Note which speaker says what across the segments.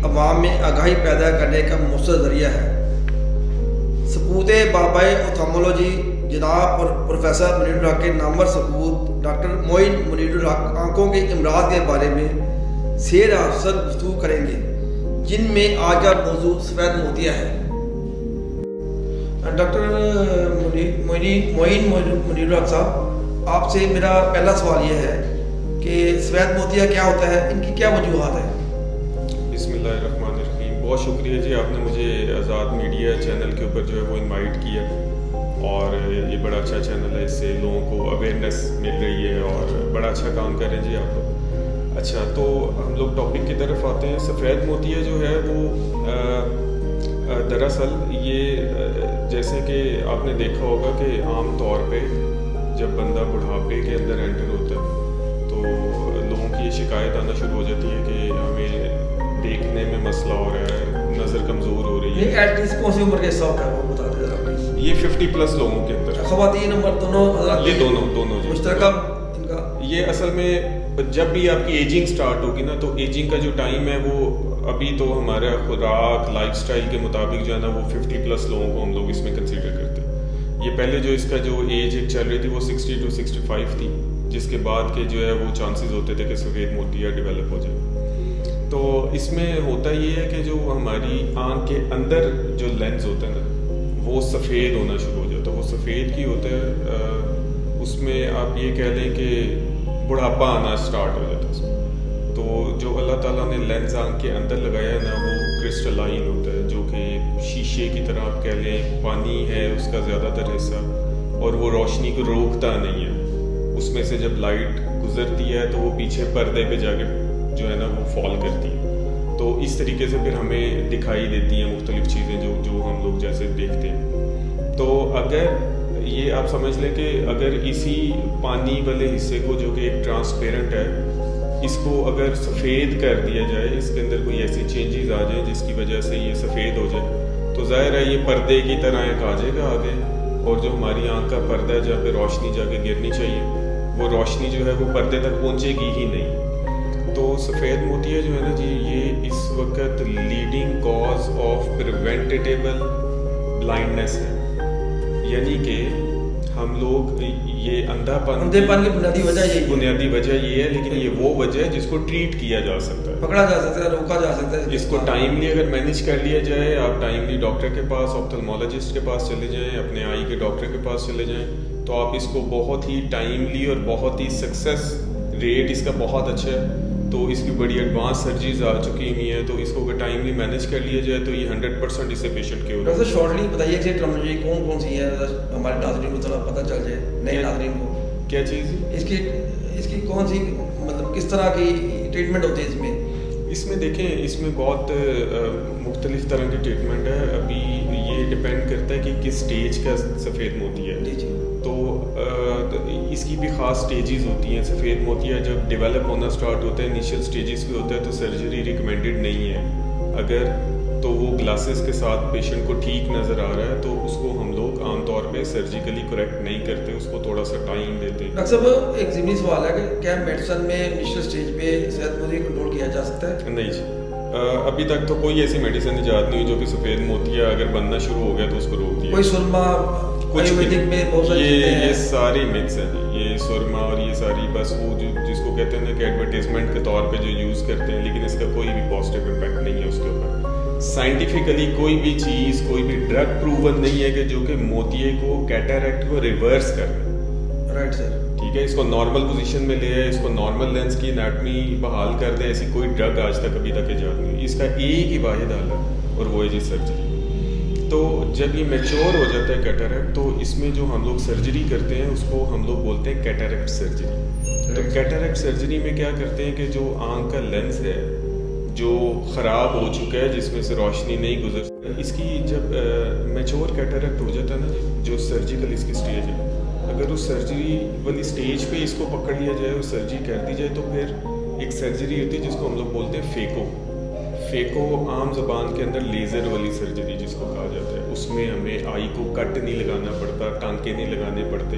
Speaker 1: عوام میں آگاہی پیدا کرنے کا مؤثر ذریعہ ہے۔ سپوت بابائے اوتھالمولوجی جناب پروفیسر منیر الحق کے نامور سپوت ڈاکٹر معین منیر الحق آنکھوں کے امراض کے بارے میں سیر افسر گفتگو کریں گے، جن میں آج کا موضوع سفید موتیا ہے۔ ڈاکٹر معین منیر الحق صاحب، آپ سے میرا پہلا سوال یہ ہے کہ سفید موتیا کیا ہوتا ہے، ان کی کیا وجوہات ہیں؟
Speaker 2: بسم اللہ الرحمن الرحیم۔ بہت شکریہ جی، آپ نے مجھے آزاد میڈیا چینل کے اوپر جو ہے وہ انوائٹ کیا، اور یہ بڑا اچھا چینل ہے، اس سے لوگوں کو اویئرنیس مل رہی ہے اور بڑا اچھا کام کر رہے ہیں جی آپ لوگ۔ اچھا، تو ہم لوگ ٹاپک کی طرف آتے ہیں۔ سفید موتیا جو ہے وہ دراصل یہ جیسے کہ آپ نے دیکھا ہوگا کہ عام طور پہ جب بندہ بڑھاپے کے اندر انٹر ہوتا ہے تو لوگوں کی یہ شکایت آنا شروع ہو جاتی ہے کہ ہمیں دیکھنے میں مسئلہ ہو رہا ہے، نظر کمزور ہو رہی ہے۔
Speaker 1: ایٹ لیسٹ کون سی عمر کے حساب ہے وہ بتا دیں ذرا پلیز۔
Speaker 2: یہ 50+ لوگوں کے اندر،
Speaker 1: خواتین نمبر دونوں حضرات،
Speaker 2: یہ دونوں جی
Speaker 1: مشترکہ ان کا۔
Speaker 2: یہ اصل میں جب بھی آپ کی ایجنگ سٹارٹ ہوگی نا، تو ایجنگ کا جو ٹائم ہے وہ ابھی تو ہمارا خوراک لائف سٹائل کے مطابق جو ہے نا وہ 50+ لوگوں کو ہم لوگ اس میں کنسیڈر کرتے ہیں۔ یہ پہلے جو اس کا جو ایج ایک چل رہی تھی وہ 60 to 65 تھی، جس کے بعد کے جو ہے وہ چانسز ہوتے تھے کہ سفید موتیا ڈیولپ ہو جائے۔ تو اس میں ہوتا یہ ہے کہ جو ہماری آنکھ کے اندر جو لینز ہوتا ہے نا وہ سفید ہونا شروع ہو جاتا ہے، وہ سفید کی ہوتا ہے، اس میں آپ یہ کہہ لیں کہ بڑھاپا آنا سٹارٹ ہو جاتا ہے اس میں۔ تو جو اللہ تعالیٰ نے لینز آنکھ کے اندر لگایا ہے نا وہ کرسٹلائن ہوتا ہے، جو کہ شیشے کی طرح آپ کہہ لیں، پانی ہے اس کا زیادہ تر حصہ، اور وہ روشنی کو روکتا نہیں ہے۔ اس میں سے جب لائٹ گزرتی ہے تو وہ پیچھے پردے پہ جا کے جو ہے نا وہ فال کرتی ہے، تو اس طریقے سے پھر ہمیں دکھائی دیتی ہیں مختلف چیزیں جو ہم لوگ جیسے دیکھتے ہیں۔ تو اگر یہ آپ سمجھ لیں کہ اگر اسی پانی والے حصے کو جو کہ ایک ٹرانسپیرنٹ ہے، اس کو اگر سفید کر دیا جائے، اس کے اندر کوئی ایسی چینجز آ جائیں جس کی وجہ سے یہ سفید ہو جائے، تو ظاہر ہے یہ پردے کی طرح ایک آ جائے گا آگے، اور جو ہماری آنکھ کا پردہ ہے جہاں پہ روشنی جا کے گرنی چاہیے وہ روشنی جو ہے وہ پردے تک پہنچے گی ہی نہیں۔ تو سفید موتیا جو ہے نا جی، یہ اس وقت leading cause of preventable blindness ہے، یعنی کہ ہم لوگ یہ اندھا پن
Speaker 1: کی بنیادی
Speaker 2: وجہ یہ ہے، لیکن یہ وہ وجہ ہے جس کو ٹریٹ کیا جا سکتا ہے،
Speaker 1: پکڑا جا سکتا ہے، روکا جا سکتا ہے۔
Speaker 2: اس کو ٹائملی اگر مینیج کر لیا جائے، آپ ٹائملی ڈاکٹر کے پاس، آپتھلمولوجسٹ کے پاس چلے جائیں، اپنے آئی کے ڈاکٹر کے پاس چلے جائیں، تو آپ اس کو بہت ہی ٹائملی اور بہت ہی سکسیس ریٹ اس کا بہت اچھا ہے۔ تو اس کی بڑی ایڈوانس سرجریز آ چکی ہوئی ہیں، تو اس کو اگر ٹائملی مینیج کر لیا جائے تو یہ 100% اس سے پیشنٹ کے ہو رہا ہے۔
Speaker 1: شارٹلی بتائیے کہ ٹرمنالوجی کون سی ہے، ہمارے ناظرین کو تھوڑا پتہ چل جائے، نئے ناظرین کو۔
Speaker 2: کیا چیز
Speaker 1: اس کی کون سی مطلب کس طرح کی ٹریٹمنٹ ہوتی ہے اس میں؟
Speaker 2: اس میں دیکھیں، اس میں بہت مختلف طرح کی ٹریٹمنٹ ہے۔ ابھی یہ ڈپینڈ کرتا ہے کہ کس سٹیج کا سفید موتیا ہے، تو اس کی بھی خاص سٹیجز ہوتی ہیں۔ سفید موتیا جب ڈیولپ ہونا سٹارٹ ہوتا ہے، انیشیل سٹیجز پہ ہوتا ہے، تو سرجری ریکمینڈڈ نہیں ہے۔ اگر تو وہ گلاسز کے ساتھ پیشنٹ کو ٹھیک نظر آ رہا ہے تو اس کو ہم لوگ عام طور پہ سرجیکلی کریکٹ نہیں کرتے، اس کو تھوڑا سا ٹائم دیتے ہیں۔
Speaker 1: ڈاکٹر صاحب، ایک ضمنی سوال ہے کہ کیا میڈیسن میں انیشیل سٹیج پہ سفید موتیا کنٹرول کیا جا سکتا ہے؟
Speaker 2: نہیں جی، ابھی تک تو کوئی ایسی میڈیسن ایجاد نہیں ہوئی جو کہ سفید موتیا اگر بننا شروع ہو گیا تو اس کو روک دیا۔
Speaker 1: کوئی سرما آیورویدک میں بہت ساری
Speaker 2: یہ ساری متس ہیں جی، یہ سرما اور یہ ساری بس وہ جس کو کہتے ہیں نا کہ ایڈورٹیزمنٹ کے طور پہ جو یوز کرتے ہیں، لیکن اس کا کوئی بھی پازیٹیو امپیکٹ نہیں ہے اس کے اوپر۔ سائنٹیفکلی کوئی بھی چیز، کوئی بھی ڈرگ پروون نہیں ہے کہ جو کہ موتیے کو، کیٹاریکٹ کو ریورس کر دے۔
Speaker 1: رائٹ سر،
Speaker 2: ٹھیک ہے، اس کو نارمل پوزیشن میں لے آئے، اس کو نارمل لینس کی انیٹمی بحال کر دے، ایسی کوئی ڈرگ آج تک ابھی تک ایجاد نہیں ہوئی۔ اس کا ایک ہی واحد حل ہے اور وہ ہے جی سرجری۔ تو جب یہ میچور ہو جاتا ہے کیٹاریکٹ، تو اس میں جو ہم لوگ سرجری کرتے ہیں اس کو ہم لوگ بولتے ہیں کیٹاریکٹ سرجری۔ تو کیٹاریکٹ سرجری میں کیا کرتے ہیں کہ جو آنکھ کا لینس ہے جو خراب ہو چکا ہے، جس میں سے روشنی نہیں گزر، اس کی جب میچور کیٹاریکٹ ہو جاتا ہے نا، جو سرجیکل اس کی سٹیج ہے، اگر اس سرجری والی سٹیج پہ اس کو پکڑ لیا جائے اور سرجری کر دی جائے، تو پھر ایک سرجری ہوتی ہے جس کو ہم لوگ بولتے ہیں فیکو عام زبان کے اندر لیزر والی سرجری جس کو کہا جاتا ہے۔ اس میں ہمیں آئی کو کٹ نہیں لگانا پڑتا، ٹانکے نہیں لگانے پڑتے،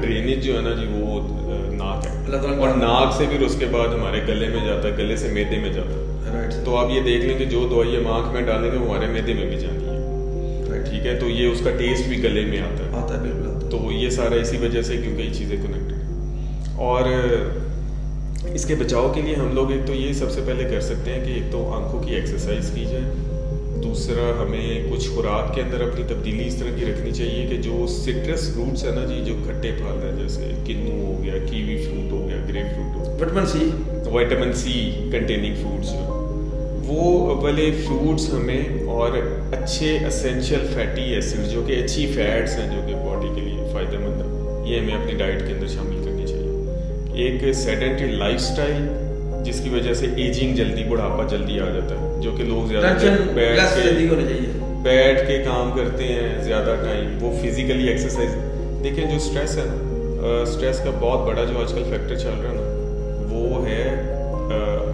Speaker 2: ڈرینیج جو ہے نا جی وہ ناک ہے, اور ناک سے پھر اس کے بعد ہمارے گلے میں جاتا ہے, گلے سے میدے میں جاتا ہے. تو آپ یہ دیکھ لیں کہ جو دوائی ہم آنکھ میں ڈالیں گے وہ ہمارے میدے میں بھی جانی ہے, ٹھیک ہے. تو یہ اس کا ٹیسٹ بھی گلے میں آتا ہے.
Speaker 1: بالکل.
Speaker 2: تو یہ سارا اسی وجہ سے کیونکہ یہ چیزیں کنیکٹڈ ہیں. اور اس کے بچاؤ کے لیے ہم لوگ ایک تو یہ سب سے پہلے کر سکتے ہیں کہ ایک تو آنکھوں کی ایکسرسائز کی جائے. دوسرا ہمیں کچھ خوراک کے اندر اپنی تبدیلی اس طرح کی رکھنی چاہیے کہ جو سٹرس فروٹس ہیں نا جی, جو کھٹے پھل ہیں جیسے کنو ہو گیا, کیوی فروٹ ہو گیا, گریپ فروٹ ہو گیا, وٹامن سی کنٹیننگ فروٹس جو وہ والے فروٹس ہمیں, اور اچھے اسینشیل فیٹی ایسڈ جو کہ اچھی فیٹس ہیں جو کہ باڈی کے لیے فائدہ مند ہے, یہ ہمیں اپنی ڈائٹ کے اندر شامل کرنی چاہیے. ایک سیڈنٹری لائف سٹائل جس کی وجہ سے ایجنگ جلدی, بڑھاپا جلدی آ جاتا ہے, جو کہ لوگ زیادہ بیٹھ کے کام کرتے ہیں زیادہ ٹائم. وہ فزیکلی ایکسرسائز دیکھیں, جو اسٹریس ہے نا, اسٹریس کا بہت بڑا جو آج کل فیکٹر چل رہا ہے نا وہ ہے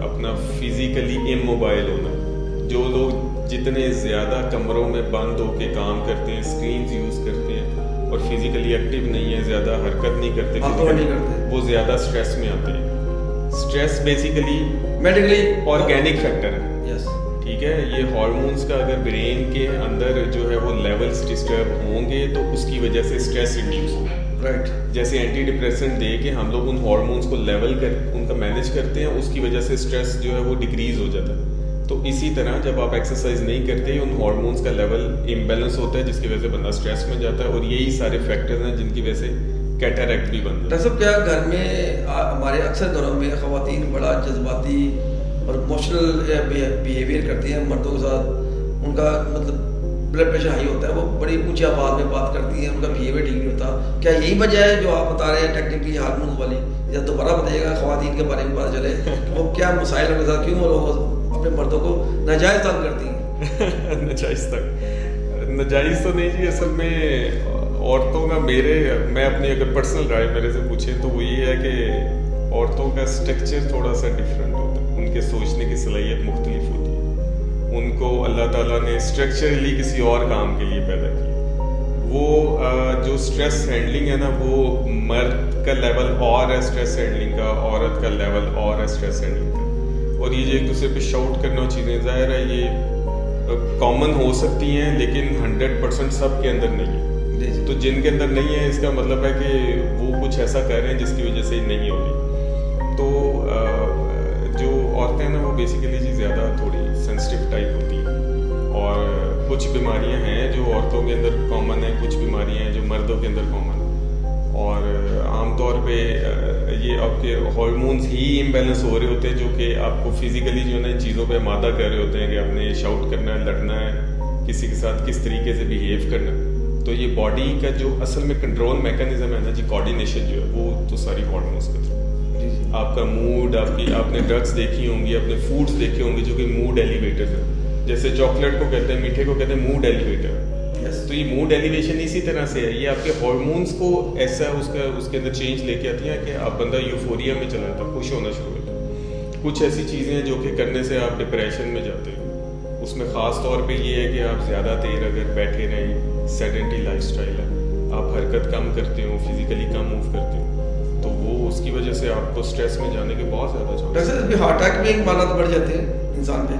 Speaker 2: اپنا فزیکلی اموبائل ہونا. جو لوگ جتنے زیادہ کمروں میں بند ہو کے کام کرتے ہیں, اسکرینز یوز کرتے ہیں اور فزیکلی ایکٹیو نہیں ہے, زیادہ حرکت نہیں کرتے, وہ زیادہ اسٹریس میں آتے ہیں. Stress basically medically organic factor ہے, ٹھیک ہے. یہ ہارمونس کا اگر برین کے اندر جو ہے وہ لیولس ڈسٹرب ہوں گے تو اس کی وجہ سے اسٹریس انڈیوس ہوگا. جیسے اینٹی ڈپریسنٹ دے کے ہم لوگ ان ہارمونس کو لیول کر ان کا مینیج کرتے ہیں, اس کی وجہ سے اسٹریس جو ہے وہ ڈکریز ہو جاتا ہے. تو اسی طرح جب آپ ایکسرسائز نہیں کرتے, ان ہارمونس کا لیول امبیلنس ہوتا ہے جس کی وجہ سے بندہ اسٹریس میں جاتا ہے, اور یہی سارے فیکٹرز ہیں جن کی وجہ سے کیٹریکٹ بھی بنتا ہے.
Speaker 1: ڈاکٹر صاحب, کیا گھر میں ہمارے اکثر گھروں میں خواتین بڑا جذباتی اور ایموشنل بیہیویئر کرتی ہیں مردوں کے ساتھ, ان کا مطلب بلڈ پریشر ہائی ہوتا ہے, وہ بڑی اونچی آواز میں بات کرتی ہیں, ان کا بیہیویئر ٹھیک نہیں ہوتا, کیا یہی وجہ ہے جو آپ بتا رہے ہیں ٹیکنیکلی ہارمونز والی؟ یا دوبارہ بتائیے گا خواتین کے بارے میں پتہ چلے وہ کیا مسائل ان کے ساتھ, کیوں وہ لوگ اپنے مردوں کو ناجائز تنگ کرتی ہیں؟
Speaker 2: ناجائز تو نہیں جی, اصل میں عورتوں کا میں اپنی اگر پرسنل رائے میرے سے پوچھیں تو وہ یہ ہے کہ عورتوں کا اسٹرکچر تھوڑا سا ڈفرینٹ ہوتا ہے, ان کے سوچنے کی صلاحیت مختلف ہوتی ہے. ان کو اللہ تعالیٰ نے اسٹرکچرلی کسی اور کام کے لیے پیدا کیا. وہ جو اسٹریس ہینڈلنگ ہے نا, وہ مرد کا لیول اور ہے اسٹریس ہینڈلنگ کا, عورت کا لیول اور ہے اسٹریس ہینڈلنگ کا. اور یہ جو ایک دوسرے پہ شاؤٹ کرنا چیزیں, ظاہر ہے یہ کامن ہو سکتی ہیں لیکن 100% سب کے اندر نہیں ہے. تو جن کے اندر نہیں ہے اس کا مطلب ہے کہ وہ کچھ ایسا کر رہے ہیں جس کی وجہ سے نہیں ہو رہی. تو جو عورتیں ہیں نا وہ بیسیکلی جی زیادہ تھوڑی سینسٹیو ٹائپ ہوتی ہیں, اور کچھ بیماریاں ہیں جو عورتوں کے اندر کامن ہیں, کچھ بیماریاں ہیں جو مردوں کے اندر کامن ہیں. اور عام طور پہ یہ آپ کے ہارمونز ہی امبیلنس ہو رہے ہوتے ہیں جو کہ آپ کو فزیکلی جو ہے نا ان چیزوں پہ آمادہ کر رہے ہوتے ہیں کہ آپ نے شاؤٹ کرنا ہے, لڑنا ہے, کسی کے ساتھ کس طریقے سے بیہیو کرنا ہے. تو یہ باڈی کا جو اصل میں کنٹرول میکانزم ہے نا جی, کوآرڈینیشن جو ہے وہ تو ساری ہارمونس کے تھرو. آپ کا موڈ, آپ نے ڈرگس دیکھی ہوں گی, آپ نے فوڈس دیکھے ہوں گے جو کہ موڈ ایلیویٹر ہیں. جیسے چاکلیٹ کو کہتے ہیں, میٹھے کو کہتے ہیں موڈ ایلیویٹر. تو یہ موڈ ایلیویشن اسی طرح سے ہے, یہ آپ کے ہارمونس کو ایسا اس کے اندر چینج لے کے آتی ہیں کہ آپ بندہ یوفوریا میں چلا جاتا ہے, خوش ہونا شروع ہوتا ہے. کچھ ایسی چیزیں ہیں جو کہ کرنے سے آپ ڈپریشن میں جاتے ہیں. اس میں خاص طور پہ یہ ہے کہ آپ زیادہ دیر اگر بیٹھے رہیں, سیڈنٹری لائف سٹائل ہے, آپ حرکت کم کرتے ہو, فزیکلی کم موو کرتے ہو, تو وہ اس کی وجہ سے آپ کو اسٹریس میں جانے کے بہت زیادہ چانس
Speaker 1: ہیں. ہارٹ اٹیک میں حالات بڑھ جاتے ہیں انسان پہ.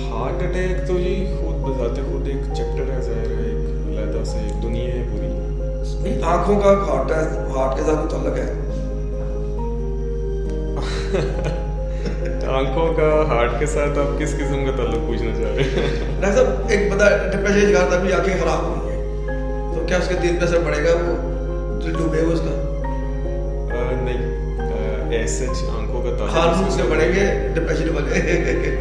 Speaker 2: ہارٹ اٹیک تو یہ خود بذات خود ایک چیپٹر ہے, ظاہر ہے, ایک علیحدہ سے ایک دنیا ہے پوری.
Speaker 1: آنکھوں کا ہارٹ کے ساتھ تعلق ہے.
Speaker 2: آنکھوں کا ہارٹ کے ساتھ آپ کس قسم کا تعلق پوچھنا چاہ رہے ہیں؟
Speaker 1: ڈاکٹر صاحب, ایک بندہ ڈپریشن کا شکار تھا, ابھی آنکھیں خراب ہو گئی ہیں, تو کیا اس کے دل پہ اثر پڑے گا, وہ دل ڈوبے گا اس کا؟
Speaker 2: نہیں, ایسے آنکھوں کا تعلق
Speaker 1: ہارمونس سے بڑھیں گے, ڈپریشن والے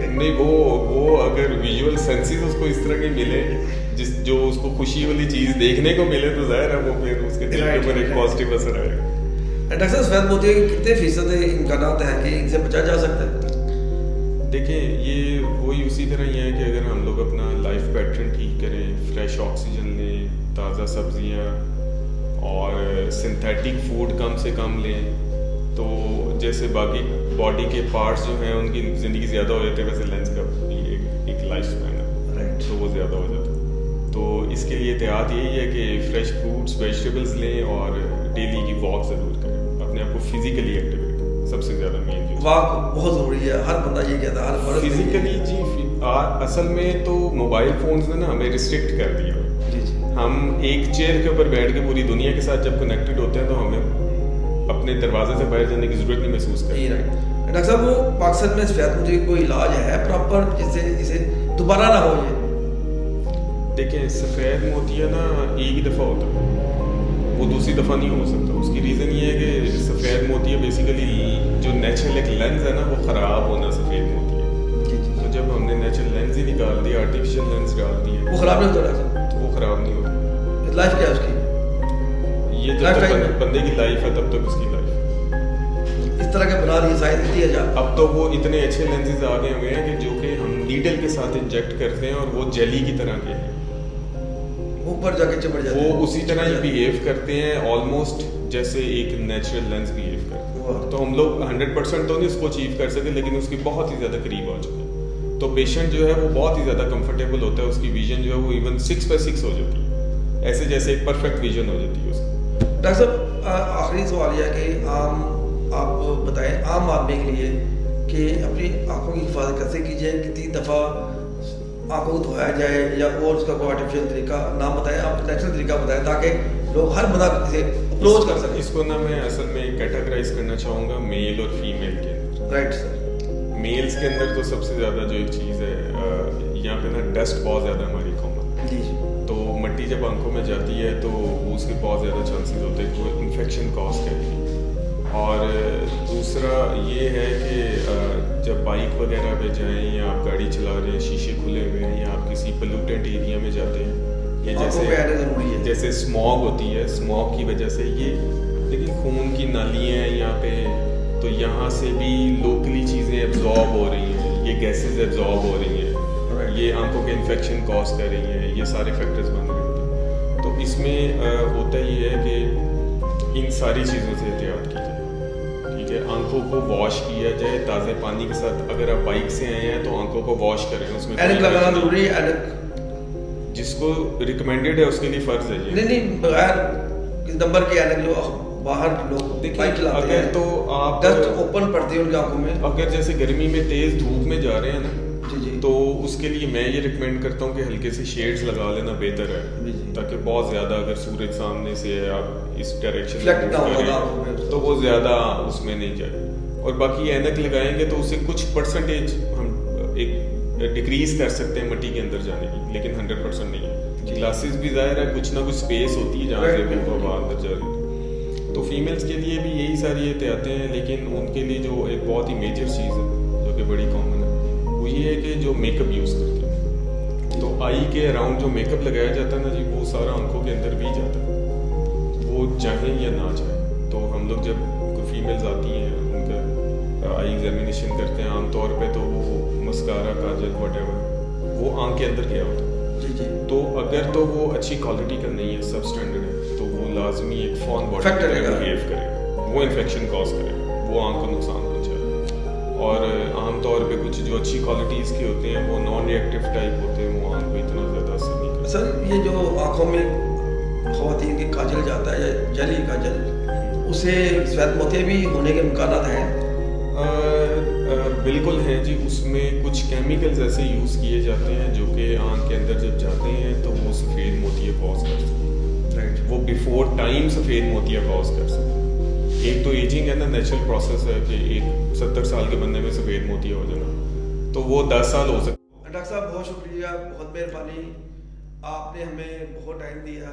Speaker 2: نہیں. وہ اگر ویژول سینسز اس کو اس طرح کے ملے جو اس کو خوشی والی چیز دیکھنے کو ملے تو ظاہر ہے وہ پھر اس کے دل کے اوپر ایک پازیٹیو اثر آئے گا.
Speaker 1: ڈاکٹر صاحب, سفید موتی کے کتنے فیصد امکانات ہیں کہ ان سے بچا جا سکتا ہے؟
Speaker 2: دیکھیں, یہ وہی اسی طرح ہی ہے کہ اگر ہم لوگ اپنا لائف پیٹرن ٹھیک کریں, فریش آکسیجن لیں, تازہ سبزیاں اور سنتھیٹک فوڈ کم سے کم لیں, تو جیسے باقی باڈی کے پارٹس جو ہیں ان کی زندگی زیادہ ہو جاتی ہے, ویسے لینس کا بھی ایک لائف اسپین ہے, تو وہ زیادہ ہو جاتا ہے. تو اس کے لیے احتیاط یہی ہے کہ فریش فروٹس ویجیٹیبلس لیں اور ڈیلی کی واک ضرور کریں, اپنے آپ کو فزیکلی ایکٹیو رکھیں, سب سے زیادہ مین چیز
Speaker 1: واک بہت ضروری ہے. ہر بندہ یہ کہتا ہے, ہر مرد
Speaker 2: فزیکلی. جی اصل میں تو موبائل فونز نے نا ہمیں ریسٹرکٹ کر دیا. ہم ایک چیئر کے اوپر بیٹھ کے پوری دنیا کے ساتھ جب کنیکٹڈ ہوتے ہیں تو ہمیں اپنے دروازے سے باہر جانے کی ضرورت نہیں محسوس کرتے.
Speaker 1: ڈاکٹر صاحب وہ پاکستان میں سفید موتی کا کوئی علاج ہے پراپر جسے دوبارہ نہ ہو یہ؟
Speaker 2: دیکھیں سفید موتیا نا ایک ہی دفعہ ہوتا ہے, وہ دوسری دفعہ نہیں ہو سکتا. اس کی ریزن یہ ہے کہ سفید موتیا بیسیکلی جو نیچرل ایک لینز ہے نا وہ خراب ہونا سفید موتی ہے. تو جب ہم نے نیچرل لینز ہی نکال دیا, آرٹیفیشیل لینز ڈال دیے,
Speaker 1: وہ خراب نہیں ہوتا,
Speaker 2: تو وہ خراب نہیں ہوتا.
Speaker 1: لائف کیا ہے اس کی؟
Speaker 2: یہ جب تک بندے کی لائف ہے تب تک اس کی لائف
Speaker 1: اس طرح کے بنا رہی سائز دیا جا.
Speaker 2: اب تو وہ اتنے اچھے لینزز آ گئے ہوئے ہیں کہ جو کہ ہم نیڈل کے ساتھ انجیکٹ کرتے ہیں اور وہ جیلی کی طرح کے ہیں,
Speaker 1: اوپر جا کے چمڑ جاتے ہیں,
Speaker 2: وہ اسی طرح ہی بہیو کرتے ہیں آلموسٹ جیسے ایک نیچرل لینز بہیو کرتے ہیں. تو ہم لوگ 100% تو نہیں اس کو اچیو کر سکے, لیکن اس کی بہت ہی زیادہ قریب آ چکے ہیں. تو پیشنٹ جو ہے وہ بہت ہی زیادہ کمفرٹیبل ہوتا ہے, اس کی ویژن جو ہے وہ ایون 6/6 ہو جاتی ہے, ایسے جیسے ایک پرفیکٹ ویژن ہو جاتی ہے اس کی.
Speaker 1: ڈاکٹر صاحب آخری سوال یہ ہے کہ آپ بتائیں عام آدمی کے لیے کہ اپنی آنکھوں کی حفاظت کیسے کی جائے, کتنی دفعہ آنکھوں کو دھویا جائے, یا اور اس کا کوئی آرٹیفیشیل طریقہ نام بتائیں, آپ نیچرل طریقہ بتائیں تاکہ لوگ ہر بندہ اسے اپروچ کر سکیں.
Speaker 2: اس کو نا میں اصل میں کیٹاگرائز کرنا چاہوں گا میل اور فیمیل کے اندر.
Speaker 1: Right sir.
Speaker 2: میلز کے اندر تو سب سے زیادہ جو ایک چیز ہے یہاں پہ نا ڈسٹ بہت زیادہ ہماری کامن ہے.
Speaker 1: جی جی.
Speaker 2: تو مٹی جب آنکھوں میں جاتی ہے تو اس کے بہت زیادہ چانسز ہوتے ہیں کہ وہ انفیکشن کاز کرے گی. اور دوسرا یہ ہے کہ جب بائک وغیرہ پہ جائیں یا آپ گاڑی چلا رہے ہیں, شیشے کھلے ہوئے ہیں, یا آپ کسی پلوٹنٹ ایریا میں جاتے ہیں, یہ جیسے اسموگ ہوتی ہے, اسموگ کی وجہ سے یہ لیکن خون کی نالیاں ہیں یہاں پہ, تو یہاں سے بھی لوکلی چیزیں ایبزارب ہو رہی ہیں, یہ گیسز ایبزارب ہو رہی ہیں, یہ آنکھوں کے انفیکشن کاز کر رہی ہیں, یہ سارے فیکٹرز بن رہے ہیں. تو اس میں ہوتا یہ ہے کہ ان ساری چیزوں سے احتیاط کی جائے. ٹھیک ہے, آنکھوں کو واش کیا جائے تازے پانی کے ساتھ. اگر آپ بائک سے آئے ہیں تو آنکھوں کو واش کریں, اس میں
Speaker 1: اینک لگانا ضروری ہے.
Speaker 2: جس کو ریکمینڈیڈ ہے اس کے لیے فرض ہے.
Speaker 1: نہیں بغیر نمبر کے اینک جو باہر لوگ بائک چلاتے ہیں,
Speaker 2: اگر تو آپ
Speaker 1: ڈسٹ اوپن پڑتی ہے ان کی آنکھوں میں,
Speaker 2: اگر جیسے گرمی میں تیز دھوپ میں جا رہے ہیں نا, تو اس کے لیے میں یہ ریکمینڈ کرتا ہوں کہ ہلکے سے شیڈز لگا لینا بہتر ہے, تاکہ بہت زیادہ اگر سورج سامنے سے ہے آپ اس ڈائریکشن میں تو وہ زیادہ اس میں نہیں جائے. اور باقی اینک لگائیں گے تو اس سے کچھ پرسنٹیج ہم ایک ڈکریز کر سکتے ہیں مٹی کے اندر جانے کی, لیکن 100% نہیں ہے. گلاسز بھی ظاہر ہے کچھ نہ کچھ اسپیس ہوتی ہے جہاں سے وہ ہوا اندر جا رہی ہے. تو فیمیلز کے لیے بھی یہی ساری احتیاطیں ہیں, لیکن ان کے لیے جو ایک بہت ہی میجر چیز ہے جو کہ بڑی کامن ہے وہ یہ ہے کہ جو میک اپ یوز کرتے ہیں, تو آئی کے اراؤنڈ جو میک اپ لگایا جاتا ہے نا جی, وہ سارا آنکھوں کے اندر بھی جاتا ہے, وہ چاہیں یا نہ چاہیں. تو ہم لوگ جب کوئی فیمیلز آتی ہیں ان کا آئی ایگزامینیشن کرتے ہیں, عام طور پہ تو وہ مسکارا کاجل وٹ ایور وہ آنکھ کے اندر کیا ہوتا ہے. تو اگر تو وہ اچھی کوالٹی کا نہیں ہے, سب اسٹینڈرڈ ہے, تو وہ لازمی ایک فون باڈی بہیو کرے گا, وہ انفیکشن کاز کرے گا, وہ آنکھ کو نقصان پہنچائے گا. اور عام طور پہ کچھ جو اچھی کوالٹیز کے ہوتے ہیں وہ نان ریئیکٹیو ٹائپ ہوتے ہیں, وہ آنکھ کو اتنا زیادہ اثر نہیں کرتا.
Speaker 1: سر یہ جو آنکھوں میں خواتین کی کاجل جاتا ہے یا جلی کاجل, اسے سفید موتیا بھی ہونے کے امکانات ہیں؟
Speaker 2: بالکل ہیں جی. اس میں کچھ کیمیکلز ایسے یوز کیے جاتے ہیں جو کہ آنکھ کے اندر جب جاتے ہیں تو وہ سفید موتیا کاز کر سکتے ہیں. وہ بیفور ٹائم سفید موتیا کاز کر سکتے ہیں. ایک تو ایجنگ ہے نا, نیچرل پروسیس ہے کہ ایک 70 سال کے بندے میں سفید موتیا ہو جانا, تو وہ 10 سال ہو سکتا ہے.
Speaker 1: ڈاکٹر صاحب بہت شکریہ, بہت مہربانی, آپ نے ہمیں بہت ٹائم دیا.